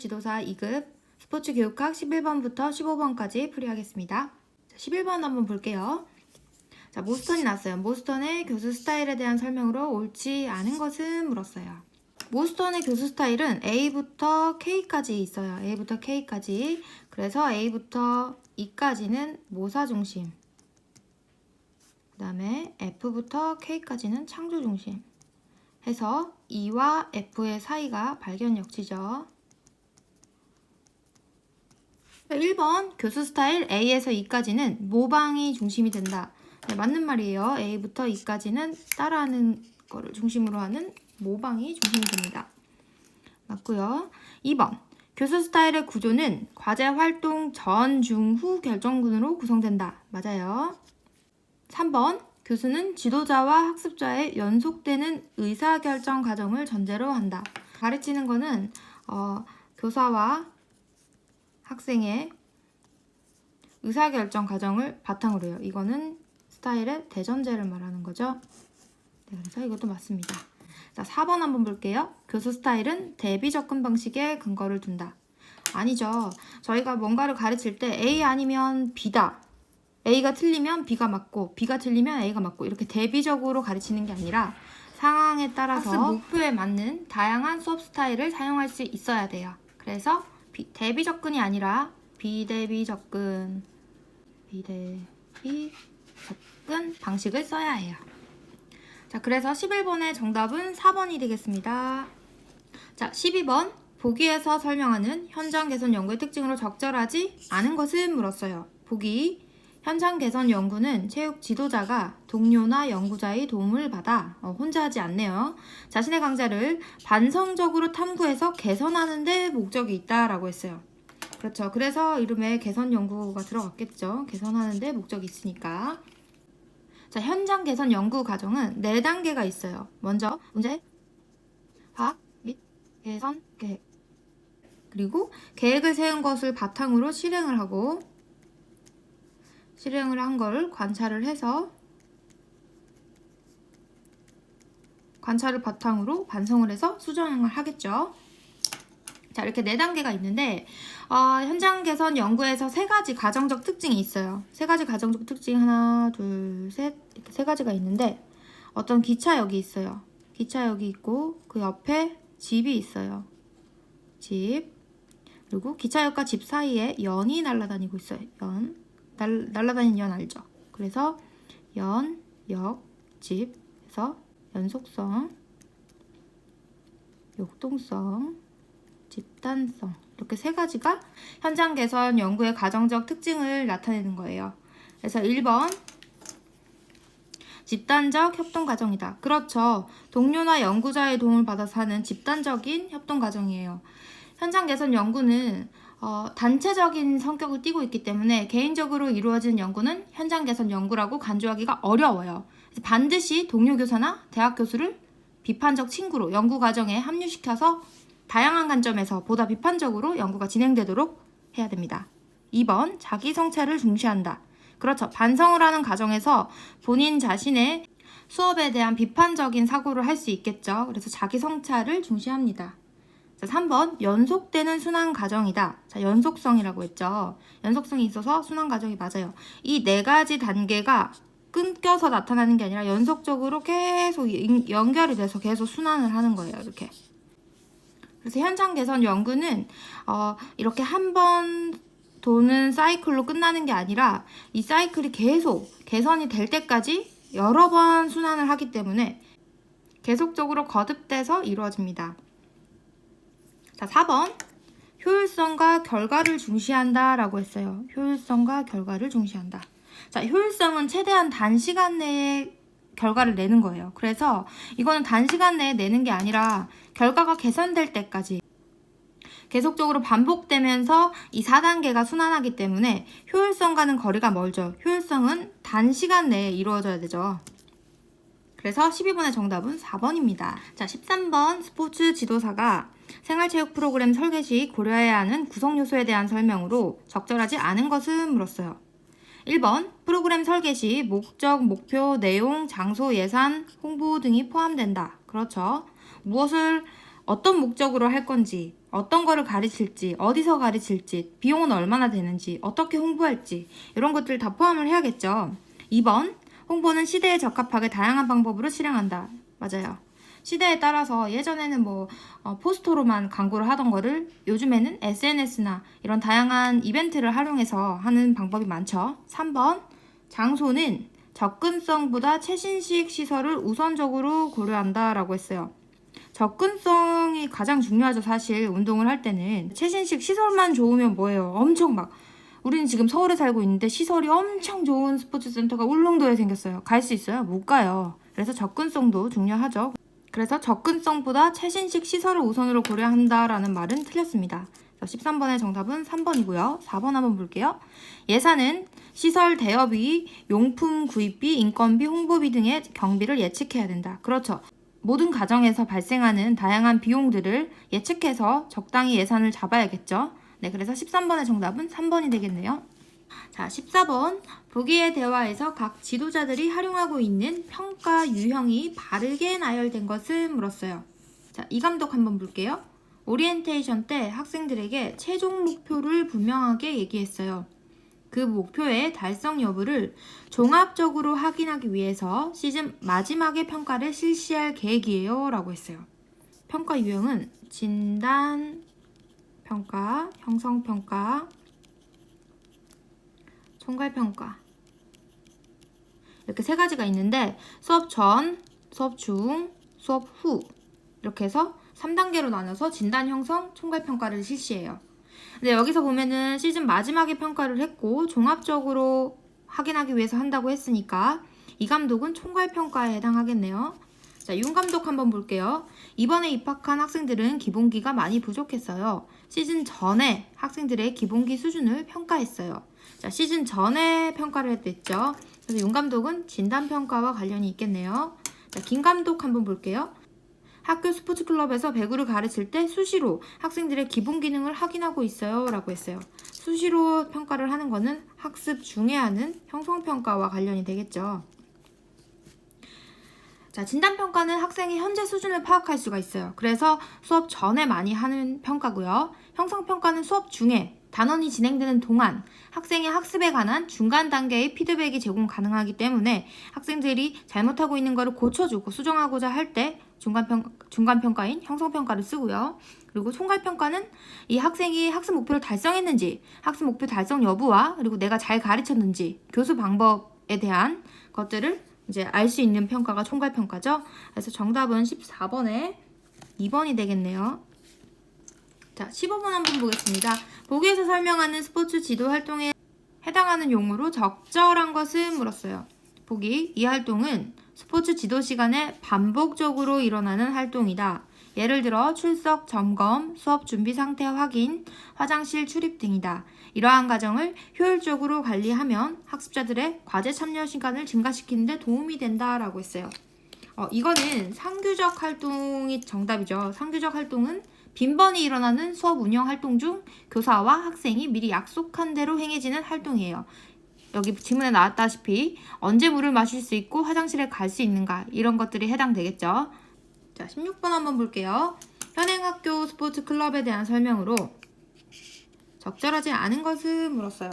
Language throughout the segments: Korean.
지도사 2급 스포츠 교육학 11번부터 15번까지 풀이하겠습니다. 11번 한번 볼게요. 자, 모스턴이 나왔어요. 모스턴의 교수 스타일에 대한 설명으로 옳지 않은 것은 물었어요. 모스턴의 교수 스타일은 A부터 K까지 있어요. A부터 K까지. 그래서 A부터 E까지는 모사 중심. 그 다음에 F부터 K까지는 창조 중심. 해서 E와 F의 사이가 발견역지죠. 1번 교수 스타일 A에서 E까지는 모방이 중심이 된다. 네, 맞는 말이에요. A부터 E까지는 따라하는 거를 중심으로 하는 모방이 중심이 됩니다. 맞고요. 2번 교수 스타일의 구조는 과제 활동 전, 중, 후 결정군으로 구성된다. 맞아요. 3번 교수는 지도자와 학습자의 연속되는 의사결정 과정을 전제로 한다. 가르치는 거는 교사와 학생의 의사결정 과정을 바탕으로 해요. 이거는 스타일의 대전제를 말하는 거죠. 네, 그래서 이것도 맞습니다. 자, 4번 한번 볼게요. 교수 스타일은 대비 접근 방식에 근거를 둔다. 아니죠. 저희가 뭔가를 가르칠 때 A 아니면 B다. A가 틀리면 B가 맞고 B가 틀리면 A가 맞고 이렇게 대비적으로 가르치는 게 아니라 상황에 따라서 학습 목표에 맞는 다양한 수업 스타일을 사용할 수 있어야 돼요. 그래서 대비 접근이 아니라 비대비 접근 방식을 써야 해요. 자, 그래서 11번의 정답은 4번이 되겠습니다. 자, 12번 보기에서 설명하는 현장 개선 연구의 특징으로 적절하지 않은 것을 물었어요. 보기 현장 개선 연구는 체육 지도자가 동료나 연구자의 도움을 받아 혼자 하지 않네요. 자신의 강좌를 반성적으로 탐구해서 개선하는 데 목적이 있다라고 했어요. 그렇죠. 그래서 이름에 개선 연구가 들어갔겠죠. 개선하는 데 목적이 있으니까. 자, 현장 개선 연구 과정은 4단계가 있어요. 먼저 문제, 파악 및 개선 계획. 그리고 계획을 세운 것을 바탕으로 실행을 하고 실행을 한 걸 관찰을 해서 관찰을 바탕으로 반성을 해서 수정을 하겠죠. 자, 이렇게 4단계가 있는데 현장 개선 연구에서 3가지 가정적 특징이 있어요. 3가지 가정적 특징 하나, 둘, 셋 이렇게 3가지가 있는데 어떤 기차역이 있어요. 기차역이 있고 그 옆에 집이 있어요. 집. 그리고 기차역과 집 사이에 연이 날아다니고 있어요. 날아다니는 연 알죠? 그래서 연, 역, 집 해서 연속성, 역동성, 집단성 이렇게 3가지가 현장 개선 연구의 가정적 특징을 나타내는 거예요. 그래서 1번 집단적 협동 과정이다. 그렇죠. 동료나 연구자의 도움을 받아서 하는 집단적인 협동 과정이에요. 현장 개선 연구는 단체적인 성격을 띠고 있기 때문에 개인적으로 이루어진 연구는 현장 개선 연구라고 간주하기가 어려워요. 반드시 동료 교사나 대학 교수를 비판적 친구로 연구 과정에 합류시켜서 다양한 관점에서 보다 비판적으로 연구가 진행되도록 해야 됩니다. 2번 자기 성찰을 중시한다. 그렇죠. 반성을 하는 과정에서 본인 자신의 수업에 대한 비판적인 사고를 할 수 있겠죠. 그래서 자기 성찰을 중시합니다. 자, 3번 연속되는 순환 과정이다. 자, 연속성이라고 했죠. 연속성이 있어서 순환 과정이 맞아요. 이 4가지 단계가 끊겨서 나타나는 게 아니라 연속적으로 계속 연결이 돼서 계속 순환을 하는 거예요. 이렇게. 그래서 현장 개선 연구는 이렇게 한 번 도는 사이클로 끝나는 게 아니라 이 사이클이 계속 개선이 될 때까지 여러 번 순환을 하기 때문에 계속적으로 거듭돼서 이루어집니다. 자, 4번 효율성과 결과를 중시한다 라고 했어요. 효율성과 결과를 중시한다. 자, 효율성은 최대한 단시간 내에 결과를 내는 거예요. 그래서 이거는 단시간 내에 내는 게 아니라 결과가 개선될 때까지 계속적으로 반복되면서 이 4단계가 순환하기 때문에 효율성과는 거리가 멀죠. 효율성은 단시간 내에 이루어져야 되죠. 그래서 12번의 정답은 4번입니다. 자, 13번 스포츠 지도사가 생활체육 프로그램 설계 시 고려해야 하는 구성 요소에 대한 설명으로 적절하지 않은 것을 물었어요. 1번 프로그램 설계 시 목적, 목표, 내용, 장소, 예산, 홍보 등이 포함된다. 그렇죠. 무엇을 어떤 목적으로 할 건지, 어떤 거를 가르칠지, 어디서 가르칠지, 비용은 얼마나 되는지, 어떻게 홍보할지 이런 것들 다 포함을 해야겠죠. 2번, 홍보는 시대에 적합하게 다양한 방법으로 실행한다. 맞아요. 시대에 따라서 예전에는 포스터로만 광고를 하던 거를 요즘에는 SNS나 이런 다양한 이벤트를 활용해서 하는 방법이 많죠. 3번, 장소는 접근성보다 최신식 시설을 우선적으로 고려한다라고 했어요. 접근성이 가장 중요하죠. 사실 운동을 할 때는 최신식 시설만 좋으면 뭐예요? 엄청 우리는 지금 서울에 살고 있는데 시설이 엄청 좋은 스포츠 센터가 울릉도에 생겼어요. 갈 수 있어요? 못 가요. 그래서 접근성도 중요하죠. 그래서 접근성보다 최신식 시설을 우선으로 고려한다라는 말은 틀렸습니다. 13번의 정답은 3번이고요. 4번 한번 볼게요. 예산은 시설 대여비, 용품 구입비, 인건비, 홍보비 등의 경비를 예측해야 된다. 그렇죠. 모든 가정에서 발생하는 다양한 비용들을 예측해서 적당히 예산을 잡아야겠죠. 네, 그래서 13번의 정답은 3번이 되겠네요. 자, 14번. 보기의 대화에서 각 지도자들이 활용하고 있는 평가 유형이 바르게 나열된 것은 물었어요. 자, 이 감독 한번 볼게요. 오리엔테이션 때 학생들에게 최종 목표를 분명하게 얘기했어요. 그 목표의 달성 여부를 종합적으로 확인하기 위해서 시즌 마지막에 평가를 실시할 계획이에요 라고 했어요. 평가 유형은 진단, 평가, 형성평가, 총괄평가 이렇게 세 가지가 있는데 수업 전, 수업 중, 수업 후 이렇게 해서 3단계로 나눠서 진단, 형성, 총괄평가를 실시해요. 근데 여기서 보면은 시즌 마지막에 평가를 했고 종합적으로 확인하기 위해서 한다고 했으니까 이 감독은 총괄평가에 해당하겠네요. 자, 윤 감독 한번 볼게요. 이번에 입학한 학생들은 기본기가 많이 부족했어요. 시즌 전에 학생들의 기본기 수준을 평가했어요. 자, 시즌 전에 평가를 했댔죠. 그래서 윤 감독은 진단평가와 관련이 있겠네요. 자, 김 감독 한번 볼게요. 학교 스포츠 클럽에서 배구를 가르칠 때 수시로 학생들의 기본 기능을 확인하고 있어요 라고 했어요. 수시로 평가를 하는 거는 학습 중에 하는 형성평가와 관련이 되겠죠. 자, 진단평가는 학생의 현재 수준을 파악할 수가 있어요. 그래서 수업 전에 많이 하는 평가고요. 형성평가는 수업 중에 단원이 진행되는 동안 학생의 학습에 관한 중간 단계의 피드백이 제공 가능하기 때문에 학생들이 잘못하고 있는 것을 고쳐주고 수정하고자 할 때 중간평가인 형성평가를 쓰고요. 그리고 총괄평가는 이 학생이 학습 목표를 달성했는지, 학습 목표 달성 여부와 그리고 내가 잘 가르쳤는지, 교수 방법에 대한 것들을 이제 알 수 있는 평가가 총괄평가죠. 그래서 정답은 14번에 2번이 되겠네요. 자, 15번 한번 보겠습니다. 보기에서 설명하는 스포츠 지도 활동에 해당하는 용어로 적절한 것은 물었어요. 보기, 이 활동은 스포츠 지도 시간에 반복적으로 일어나는 활동이다. 예를 들어 출석, 점검, 수업 준비 상태 확인, 화장실 출입 등이다. 이러한 과정을 효율적으로 관리하면 학습자들의 과제 참여 시간을 증가시키는 데 도움이 된다라고 했어요. 이거는 상규적 활동이 정답이죠. 상규적 활동은 빈번히 일어나는 수업 운영 활동 중 교사와 학생이 미리 약속한 대로 행해지는 활동이에요. 여기 지문에 나왔다시피 언제 물을 마실 수 있고 화장실에 갈 수 있는가 이런 것들이 해당되겠죠. 자, 16번 한번 볼게요. 현행학교 스포츠 클럽에 대한 설명으로 적절하지 않은 것을 물었어요.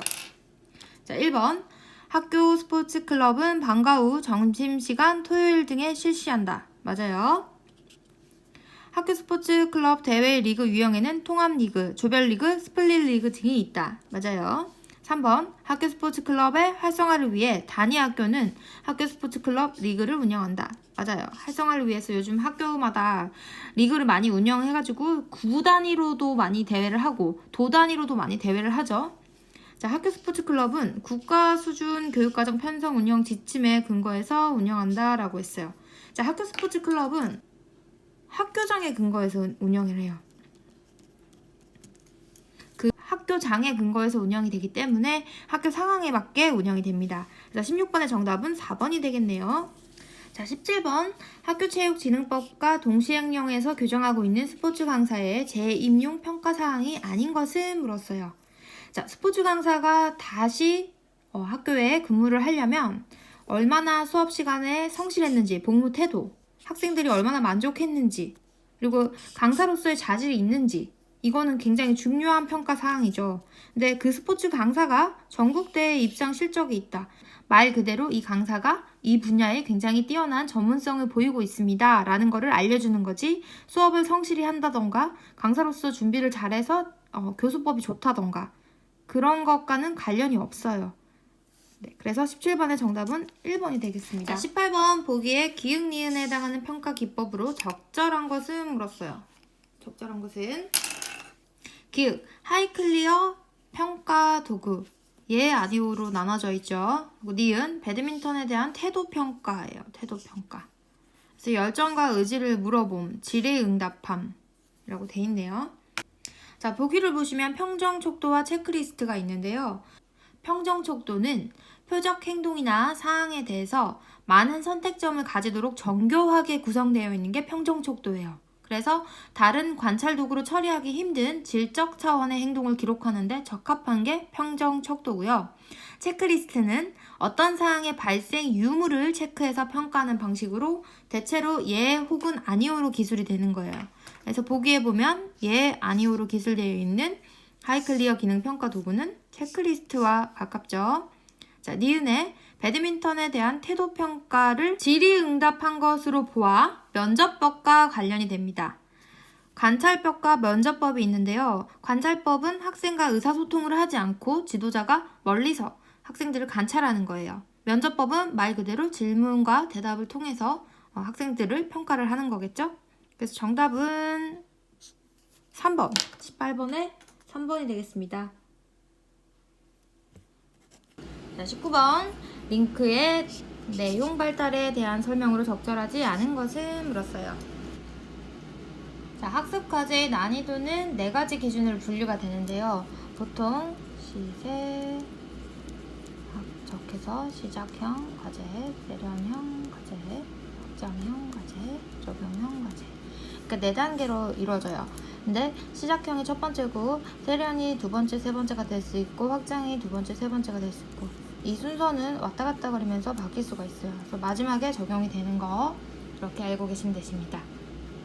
자, 1번 학교 스포츠 클럽은 방과 후 점심시간 토요일 등에 실시한다. 맞아요. 학교 스포츠 클럽 대회 리그 유형에는 통합리그, 조별리그, 스플릿리그 등이 있다. 맞아요. 3번 학교 스포츠 클럽의 활성화를 위해 단위 학교는 학교 스포츠 클럽 리그를 운영한다. 맞아요. 활성화를 위해서 요즘 학교마다 리그를 많이 운영해가지고 구 단위로도 많이 대회를 하고 도 단위로도 많이 대회를 하죠. 자, 학교 스포츠 클럽은 국가 수준 교육과정 편성 운영 지침에 근거해서 운영한다라고 했어요. 자, 학교 스포츠 클럽은 학교장에 근거해서 운영을 해요. 그 학교장에 근거해서 운영이 되기 때문에 학교 상황에 맞게 운영이 됩니다. 그래서 16번의 정답은 4번이 되겠네요. 자, 17번 학교체육진흥법과 동시행령에서 규정하고 있는 스포츠 강사의 재임용 평가 사항이 아닌 것은 물었어요. 자, 스포츠 강사가 다시 학교에 근무를 하려면 얼마나 수업 시간에 성실했는지, 복무 태도, 학생들이 얼마나 만족했는지 그리고 강사로서의 자질이 있는지, 이거는 굉장히 중요한 평가 사항이죠. 근데 그 스포츠 강사가 전국대회 입상 실적이 있다. 말 그대로 이 강사가 이 분야에 굉장히 뛰어난 전문성을 보이고 있습니다. 라는 거를 알려주는 거지, 수업을 성실히 한다던가 강사로서 준비를 잘해서 교수법이 좋다던가 그런 것과는 관련이 없어요. 네, 그래서 17번의 정답은 1번이 되겠습니다. 18번 보기에 기역, 니은에 해당하는 평가 기법으로 적절한 것은 물었어요. 적절한 것은 기역, 하이클리어 평가 도구, 예, 아니오로 나눠져 있죠. 그리고 니은, 배드민턴에 대한 태도 평가예요. 태도 평가. 그래서 열정과 의지를 물어봄, 질의응답함이라고 돼 있네요. 자, 보기를 보시면 평정촉도와 체크리스트가 있는데요. 평정촉도는 표적 행동이나 사항에 대해서 많은 선택점을 가지도록 정교하게 구성되어 있는 게 평정촉도예요. 그래서 다른 관찰 도구로 처리하기 힘든 질적 차원의 행동을 기록하는데 적합한 게 평정촉도고요. 체크리스트는 어떤 사항의 발생 유무를 체크해서 평가하는 방식으로 대체로 예 혹은 아니오로 기술이 되는 거예요. 그래서 보기에 보면 예, 아니오로 기술되어 있는 하이클리어 기능 평가 도구는 체크리스트와 가깝죠. 자, 니은에 배드민턴에 대한 태도 평가를 질의응답한 것으로 보아 면접법과 관련이 됩니다. 관찰법과 면접법이 있는데요. 관찰법은 학생과 의사소통을 하지 않고 지도자가 멀리서 학생들을 관찰하는 거예요. 면접법은 말 그대로 질문과 대답을 통해서 학생들을 평가를 하는 거겠죠? 그래서 정답은 3번, 18번에 3번이 되겠습니다. 자, 19번 링크의 내용 발달에 대한 설명으로 적절하지 않은 것은 물었어요. 자, 학습 과제의 난이도는 4가지 기준으로 분류가 되는데요. 보통 시세, 적해서 시작형 과제, 세련형 과제, 확장형 과제, 적용형 과제. 그러니까 4단계로 이루어져요. 근데 시작형이 첫 번째고 세련이 두 번째, 세 번째가 될 수 있고 확장이 두 번째, 세 번째가 될 수 있고 이 순서는 왔다 갔다 거리면서 바뀔 수가 있어요. 그래서 마지막에 적용이 되는 거 이렇게 알고 계시면 되십니다.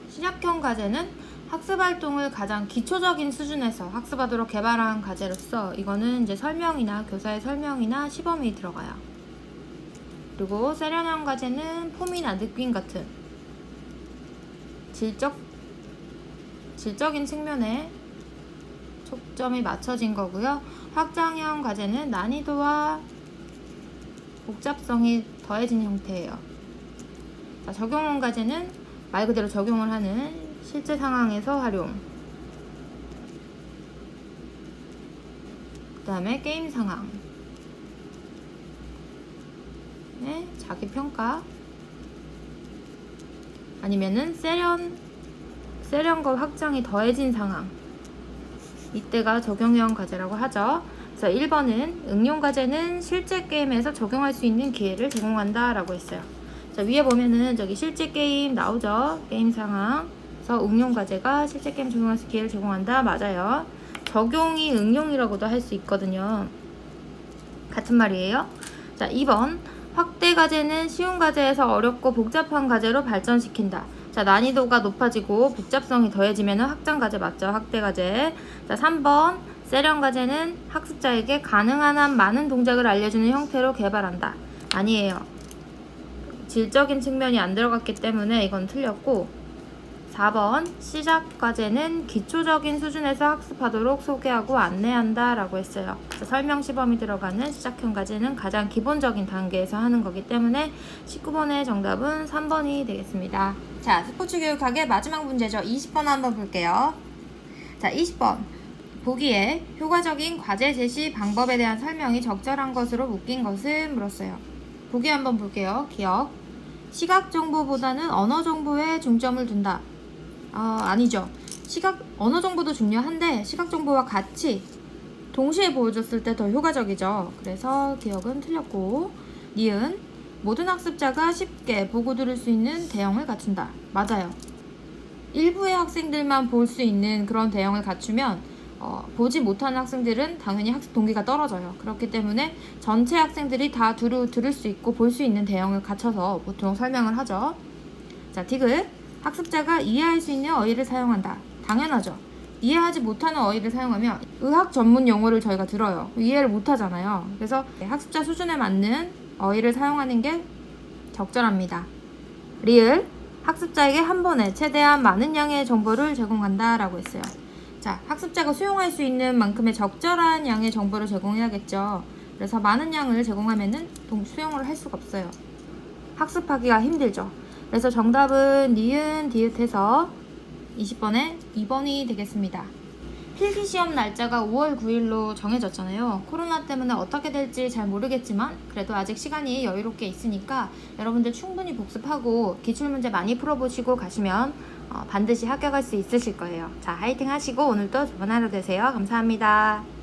시작형 과제는 학습활동을 가장 기초적인 수준에서 학습하도록 개발한 과제로서 이거는 이제 설명이나 교사의 설명이나 시범이 들어가요. 그리고 세련형 과제는 폼이나 느낌 같은 질적인 측면에 초점이 맞춰진 거고요. 확장형 과제는 난이도와 복잡성이 더해진 형태예요. 자, 적용형 과제는 말 그대로 적용을 하는 실제 상황에서 활용. 그 다음에 게임 상황. 네, 자기 평가. 아니면은 세련과 확장이 더해진 상황. 이때가 적용형 과제라고 하죠. 그래서 1번은 응용 과제는 실제 게임에서 적용할 수 있는 기회를 제공한다 라고 했어요. 자, 위에 보면은 저기 실제 게임 나오죠. 게임 상황. 그래서 응용 과제가 실제 게임 적용할 수 기회를 제공한다. 맞아요. 적용이 응용이라고도 할 수 있거든요. 같은 말이에요. 자, 2번 확대 과제는 쉬운 과제에서 어렵고 복잡한 과제로 발전시킨다. 자, 난이도가 높아지고 복잡성이 더해지면 확장 과제 맞죠? 확대 과제. 자, 3번 세련 과제는 학습자에게 가능한 한 많은 동작을 알려주는 형태로 개발한다. 아니에요. 질적인 측면이 안 들어갔기 때문에 이건 틀렸고, 4번 시작 과제는 기초적인 수준에서 학습하도록 소개하고 안내한다 라고 했어요. 설명 시범이 들어가는 시작형 과제는 가장 기본적인 단계에서 하는 거기 때문에 19번의 정답은 3번이 되겠습니다. 자, 스포츠 교육학의 마지막 문제죠. 20번 한번 볼게요. 자, 20번 보기에 효과적인 과제 제시 방법에 대한 설명이 적절한 것으로 묶인 것을 물었어요. 보기 한번 볼게요. 기억. 시각 정보보다는 언어 정보에 중점을 둔다. 아니죠. 언어 정보도 중요한데 시각 정보와 같이 동시에 보여줬을 때 더 효과적이죠. 그래서 기억은 틀렸고, 니은 모든 학습자가 쉽게 보고 들을 수 있는 대형을 갖춘다. 맞아요. 일부의 학생들만 볼 수 있는 그런 대형을 갖추면 보지 못하는 학생들은 당연히 학습 동기가 떨어져요. 그렇기 때문에 전체 학생들이 다 들을 수 있고 볼 수 있는 대형을 갖춰서 보통 설명을 하죠. 자, 디귿 학습자가 이해할 수 있는 어휘를 사용한다. 당연하죠. 이해하지 못하는 어휘를 사용하면 의학 전문 용어를 저희가 들어요. 이해를 못하잖아요. 그래서 학습자 수준에 맞는 어휘를 사용하는 게 적절합니다. 리을, 학습자에게 한 번에 최대한 많은 양의 정보를 제공한다 라고 했어요. 자, 학습자가 수용할 수 있는 만큼의 적절한 양의 정보를 제공해야겠죠. 그래서 많은 양을 제공하면은 수용을 할 수가 없어요. 학습하기가 힘들죠. 그래서 정답은 니은, 디귿해서 20번에 2번이 되겠습니다. 필기시험 날짜가 5월 9일로 정해졌잖아요. 코로나 때문에 어떻게 될지 잘 모르겠지만 그래도 아직 시간이 여유롭게 있으니까 여러분들 충분히 복습하고 기출문제 많이 풀어보시고 가시면 반드시 합격할 수 있으실 거예요. 자, 화이팅 하시고 오늘도 좋은 하루 되세요. 감사합니다.